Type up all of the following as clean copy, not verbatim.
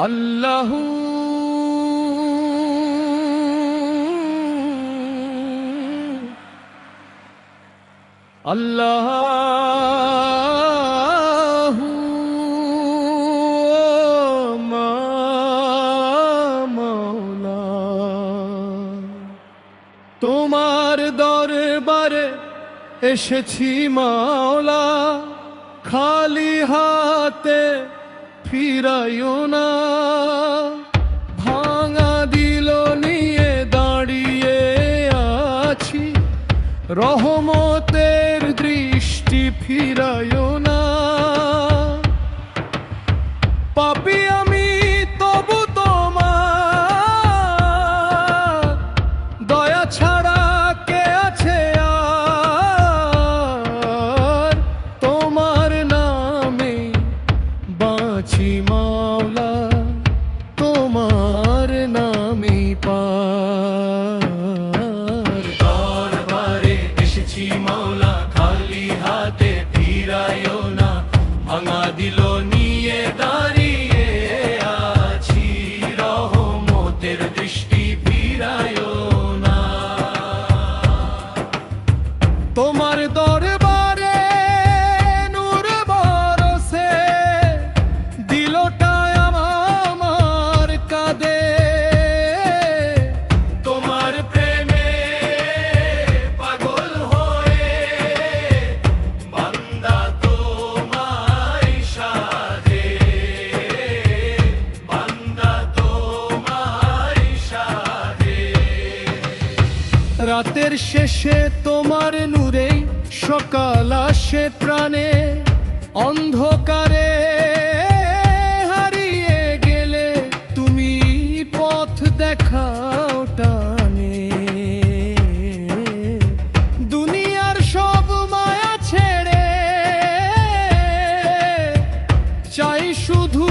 আল্লাহু আল্লাহু মাওলা, তোমার দরবারে এসেছি মাওলা, খালি হাতে ফিরাইও না। ভাঙা দিল নিয়ে দাঁড়িয়ে আছি, রহমতের দৃষ্টি ফিরাইও না। পাপী আমি তবু তোমার দয়া ছাড়া কে আছে আর, তোমার নামে বাঁচি মাওলা, তোমার নামে পার। দরবারে এসেছি মাওলা, খালি হাতে ফিরাইও না। ভাঙা দিল নিয়ে দাঁড়িয়ে আছি, রহমতের দৃষ্টি ফিরাইও না। তোমার দরবারে নূর বরসে, দিলটায় আমার কাঁদে। তোমার প্রেমে পাগল হয়ে বান্দা তোমায় সাধে, বান্দা তোমায় সাধে। রাতের শেষে তোমার নূরে সকাল আসে প্রাণে, অন্ধকারে হারিয়ে গেলে তুমি পথ দেখাও টানে। দুনিয়ার সব মায়া ছেড়ে চাই শুধু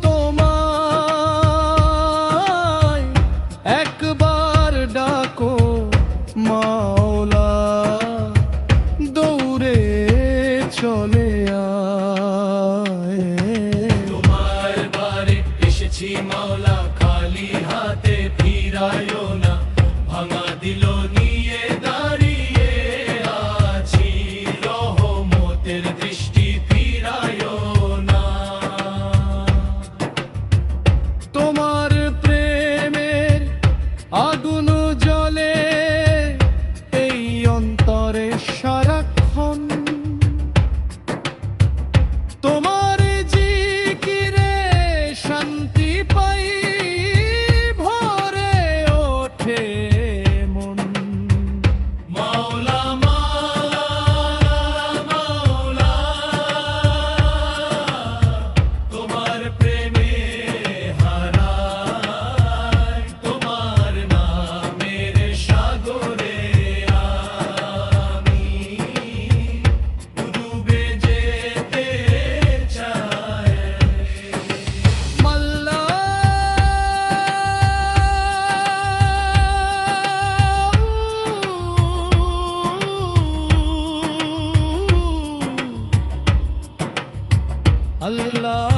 তোমায়, একবার ডাকো মাওলা, দৌড়ে চলে আয়। তোমার বারে এসেছি মাওলা, খালি হাতে ফিরাইও না। ভাঙা দিল নিয়ে দাঁড়িয়ে আছি, রহমতের দৃষ্টি ফিরাইও না। তোমার প্রেমের আগুন জ্বলে এই অন্তরে সারাক্ষণ, তোমার জিকিরে শান্তি পাই, ভরে ওঠে মন। মাওলা মাওলা মাওলা, তোমার প্রেমে হারাই, তোমার নামের সাগরে আমি ডুবে যেতে চাই। মাল্লা আল্লাহ